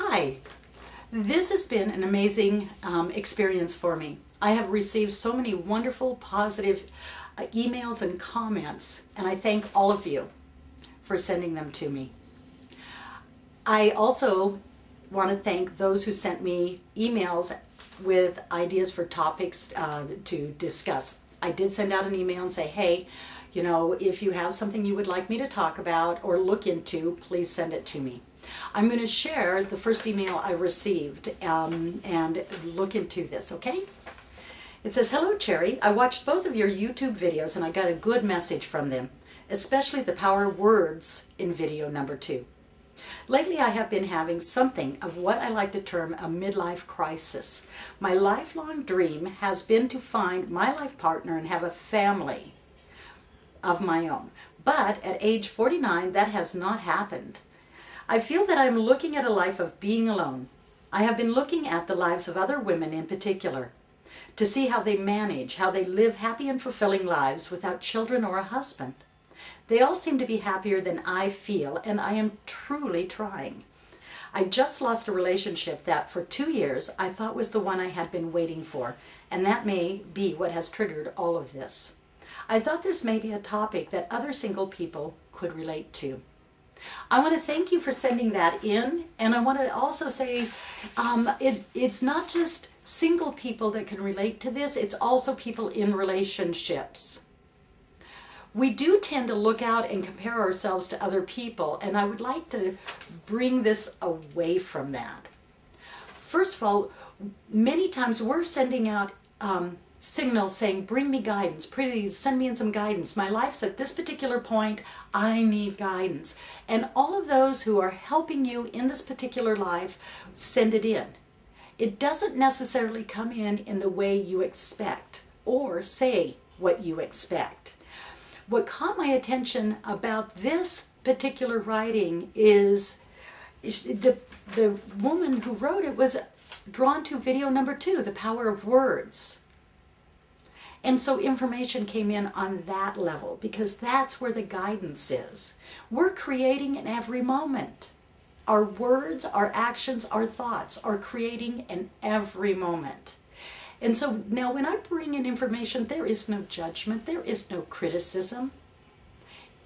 Hi, this has been an amazing experience for me. I have received so many wonderful, positive emails and comments, and I thank all of you for sending them to me. I also want to thank those who sent me emails with ideas for topics to discuss. I did send out an email and say, hey, you know, if you have something you would like me to talk about or look into, please send it to me. I'm going to share the first email I received and look into this, okay? It says, hello, Cherry. I watched both of your YouTube videos and I got a good message from them, especially the power of words in video number 2. Lately, I have been having something of what I like to term a midlife crisis. My lifelong dream has been to find my life partner and have a family of my own. But at age 49, that has not happened. I feel that I'm looking at a life of being alone. I have been looking at the lives of other women in particular to see how they manage, how they live happy and fulfilling lives without children or a husband. They all seem to be happier than I feel, and I am truly trying. I just lost a relationship that for 2 years I thought was the one I had been waiting for, and that may be what has triggered all of this. I thought this may be a topic that other single people could relate to. I want to thank you for sending that in, and I want to also say it's not just single people that can relate to this, it's also people in relationships. We do tend to look out and compare ourselves to other people, and I would like to bring this away from that. First of all, many times we're sending out signals saying, bring me guidance, please send me in some guidance. My life's at this particular point, I need guidance. And all of those who are helping you in this particular life, send it in. It doesn't necessarily come in the way you expect or say what you expect. What caught my attention about this particular writing is the woman who wrote it was drawn to video number 2, the power of words. And so information came in on that level because that's where the guidance is. We're creating in every moment. Our words, our actions, our thoughts are creating in every moment. And so now when I bring in information, there is no judgment, there is no criticism.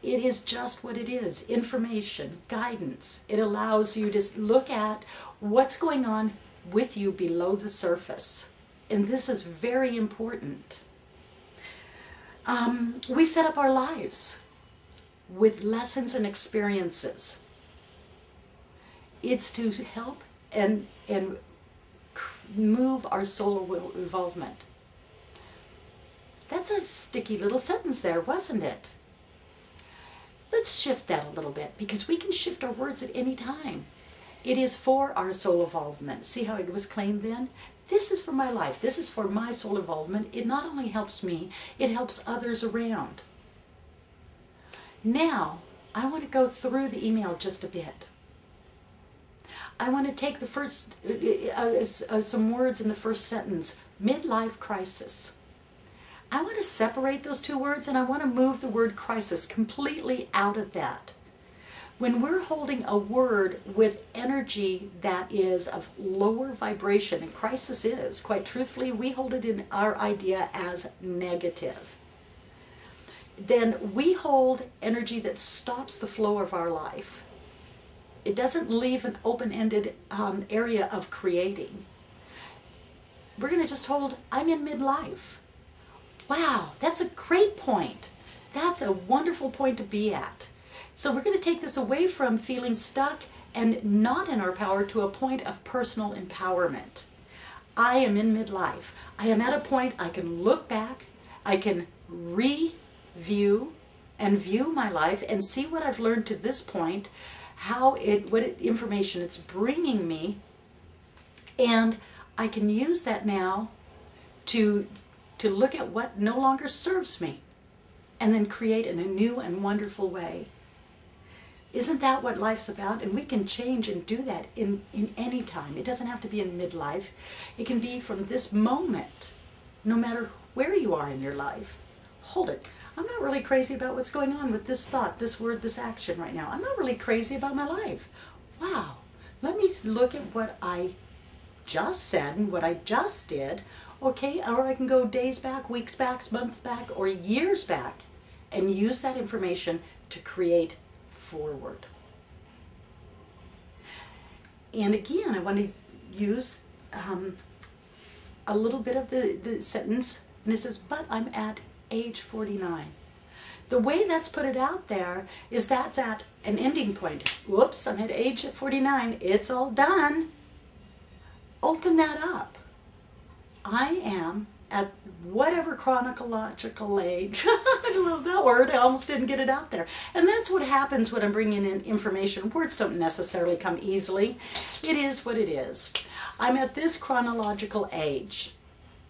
It is just what it is, information, guidance. It allows you to look at what's going on with you below the surface. And this is very important. We set up our lives with lessons and experiences. It's to help and move our soul involvement. That's a sticky little sentence there, wasn't it? Let's shift that a little bit because we can shift our words at any time. It is for our soul involvement. See how it was claimed then? This is for my life. This is for my soul involvement. It not only helps me, it helps others around. Now, I want to go through the email just a bit. I want to take the first, some words in the first sentence, midlife crisis. I want to separate those two words and I want to move the word crisis completely out of that. When we're holding a word with energy that is of lower vibration, and crisis is, quite truthfully, we hold it in our idea as negative. Then we hold energy that stops the flow of our life. It doesn't leave an open-ended area of creating. We're going to just hold, I'm in midlife. Wow, that's a great point. That's a wonderful point to be at. So we're going to take this away from feeling stuck and not in our power to a point of personal empowerment. I am in midlife. I am at a point I can look back, I can review and view my life and see what I've learned to this point, what information it's bringing me, and I can use that now to look at what no longer serves me and then create in a new and wonderful way. Isn't that what life's about? And we can change and do that in any time. It doesn't have to be in midlife. It can be from this moment, no matter where you are in your life. Hold it. I'm not really crazy about what's going on with this thought, this word, this action right now. I'm not really crazy about my life. Wow. Let me look at what I just said and what I just did, okay, or I can go days back, weeks back, months back, or years back and use that information to create forward. And again, I want to use a little bit of the sentence, and it says, but I'm at age 49. The way that's put it out there is that's at an ending point. Whoops, I'm at age 49. It's all done. Open that up. I am at whatever chronological age. I love that word. I almost didn't get it out there. And that's what happens when I'm bringing in information. Words don't necessarily come easily. It is what it is. I'm at this chronological age,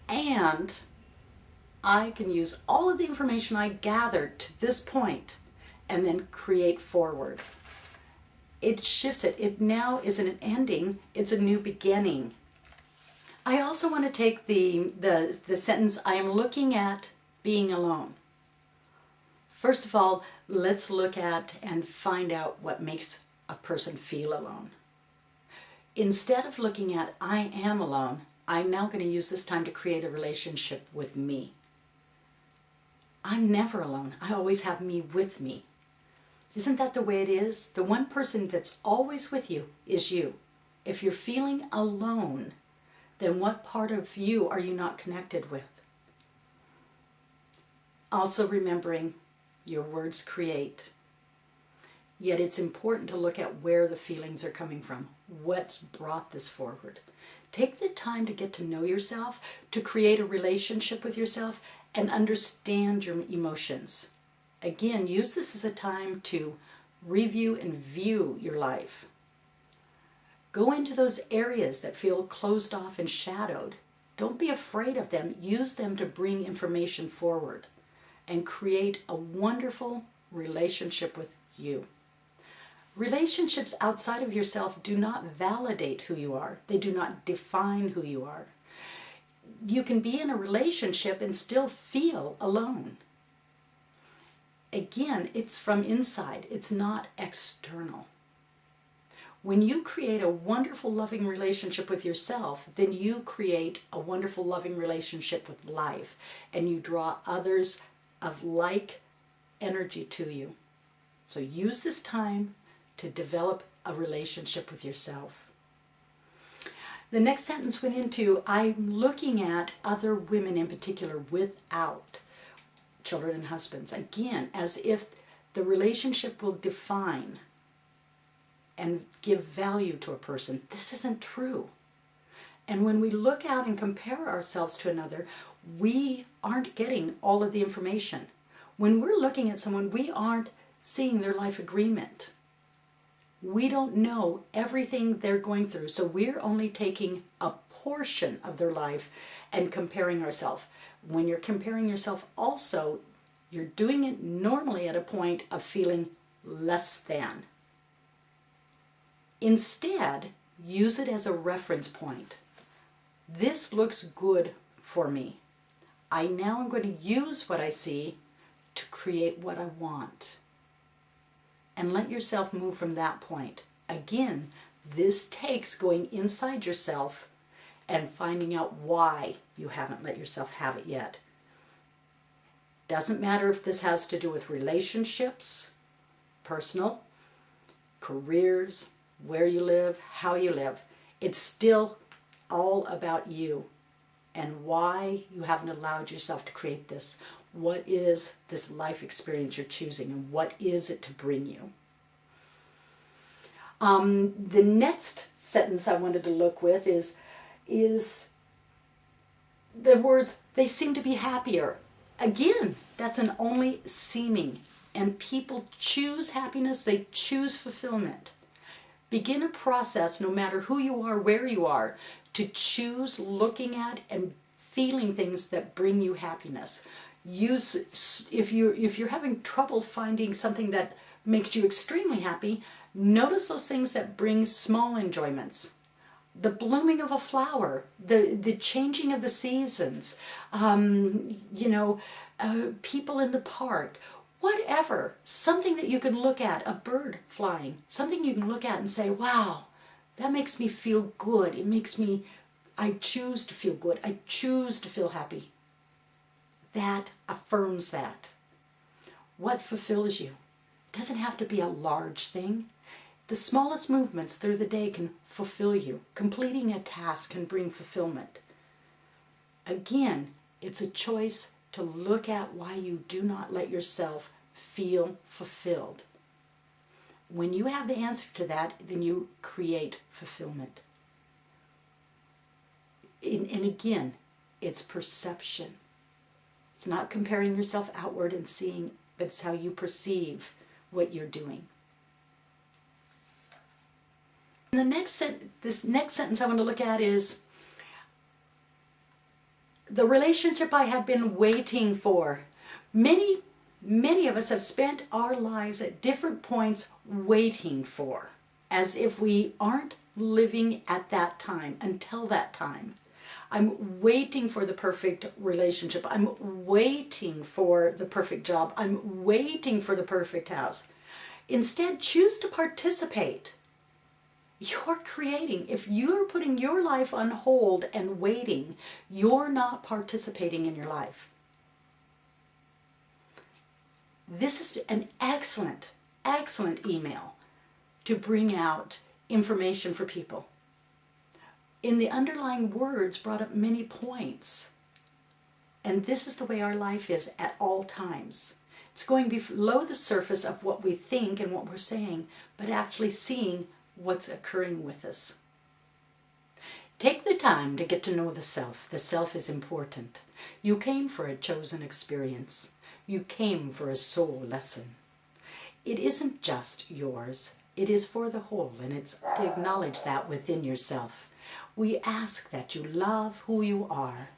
and I can use all of the information I gathered to this point and then create forward. It shifts it. It now isn't an ending, it's a new beginning. I also want to take the sentence, I am looking at being alone. First of all, let's look at and find out what makes a person feel alone. Instead of looking at I am alone, I'm now going to use this time to create a relationship with me. I'm never alone. I always have me with me. Isn't that the way it is? The one person that's always with you is you. If you're feeling alone, then what part of you are you not connected with? Also remembering your words create. Yet it's important to look at where the feelings are coming from. What's brought this forward? Take the time to get to know yourself, to create a relationship with yourself, and understand your emotions. Again, use this as a time to review and view your life. Go into those areas that feel closed off and shadowed. Don't be afraid of them. Use them to bring information forward and create a wonderful relationship with you. Relationships outside of yourself do not validate who you are. They do not define who you are. You can be in a relationship and still feel alone. Again, it's from inside. It's not external. When you create a wonderful, loving relationship with yourself, then you create a wonderful, loving relationship with life, and you draw others of like energy to you. So use this time to develop a relationship with yourself. The next sentence went into, I'm looking at other women in particular without children and husbands. Again, as if the relationship will define and give value to a person. This isn't true. And when we look out and compare ourselves to another, we aren't getting all of the information. When we're looking at someone, we aren't seeing their life agreement. We don't know everything they're going through, so we're only taking a portion of their life and comparing ourselves. When you're comparing yourself also, you're doing it normally at a point of feeling less than. Instead, use it as a reference point. This looks good for me. I now am going to use what I see to create what I want. And let yourself move from that point. Again, this takes going inside yourself and finding out why you haven't let yourself have it yet. Doesn't matter if this has to do with relationships, personal, careers, where you live, how you live. It's still all about you and why you haven't allowed yourself to create this. What is this life experience you're choosing, and what is it to bring you? The next sentence I wanted to look with is the words, they seem to be happier. Again, that's an only seeming. And people choose happiness, they choose fulfillment. Begin a process, no matter who you are, where you are, to choose looking at and feeling things that bring you happiness. If you're having trouble finding something that makes you extremely happy, notice those things that bring small enjoyments. The blooming of a flower, the changing of the seasons, people in the park, whatever, something that you can look at, a bird flying, something you can look at and say, wow, That makes me feel good. It makes me, I choose to feel good. I choose to feel happy. That affirms that. What fulfills you? It doesn't have to be a large thing. The smallest movements through the day can fulfill you. Completing a task can bring fulfillment. Again, it's a choice to look at why you do not let yourself feel fulfilled. When you have the answer to that, then you create fulfillment. And again, it's perception. It's not comparing yourself outward and seeing, but it's how you perceive what you're doing. And this next sentence I want to look at is, the relationship I have been waiting for. Many of us have spent our lives at different points waiting for, as if we aren't living at that time, until that time. I'm waiting for the perfect relationship. I'm waiting for the perfect job. I'm waiting for the perfect house. Instead, choose to participate. You're creating. If you're putting your life on hold and waiting, you're not participating in your life. This is an excellent, excellent email to bring out information for people. In the underlying words brought up many points. And this is the way our life is at all times. It's going below the surface of what we think and what we're saying, but actually seeing what's occurring with us. Take the time to get to know the self. The self is important. You came for a chosen experience. You came for a soul lesson. It isn't just yours. It is for the whole, and it's to acknowledge that within yourself. We ask that you love who you are.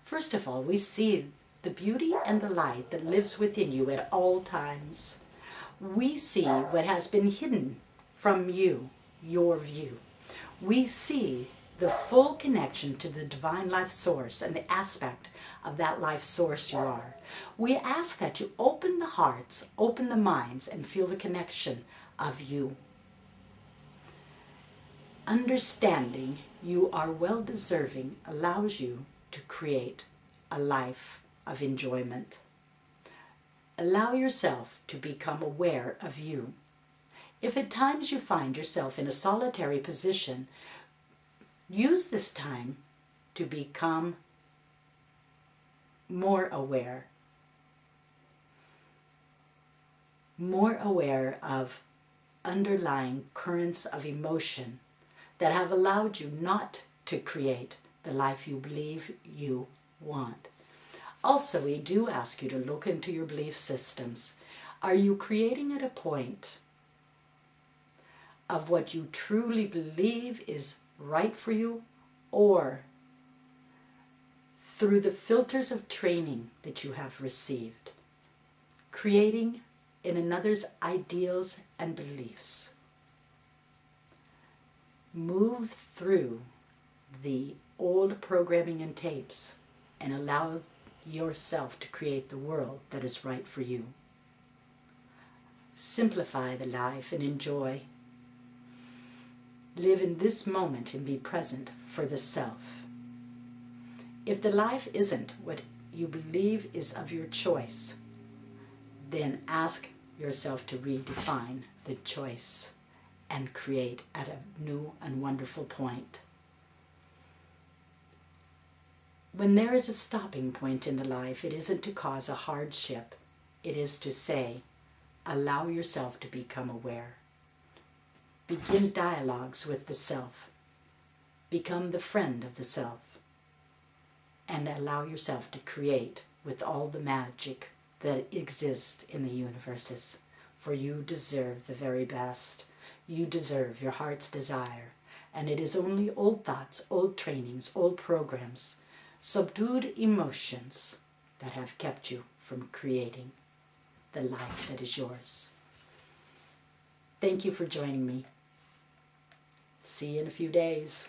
First of all, we see the beauty and the light that lives within you at all times. We see what has been hidden from you, your view. We see the full connection to the divine life source and the aspect of that life source you are. We ask that you open the hearts, open the minds, and feel the connection of you. Understanding you are well deserving allows you to create a life of enjoyment. Allow yourself to become aware of you. If at times you find yourself in a solitary position, use this time to become more aware of underlying currents of emotion that have allowed you not to create the life you believe you want. Also, we do ask you to look into your belief systems. Are you creating at a point of what you truly believe is right for you, or through the filters of training that you have received, creating in another's ideals and beliefs? Move through the old programming and tapes and allow yourself to create the world that is right for you. Simplify the life and enjoy. Live in this moment and be present for the self. If the life isn't what you believe is of your choice, then ask yourself to redefine the choice and create at a new and wonderful point. When there is a stopping point in the life, it isn't to cause a hardship. It is to say, allow yourself to become aware. Begin dialogues with the self. Become the friend of the self. And allow yourself to create with all the magic that exists in the universes. For you deserve the very best. You deserve your heart's desire. And it is only old thoughts, old trainings, old programs, subdued emotions that have kept you from creating the life that is yours. Thank you for joining me. See you in a few days.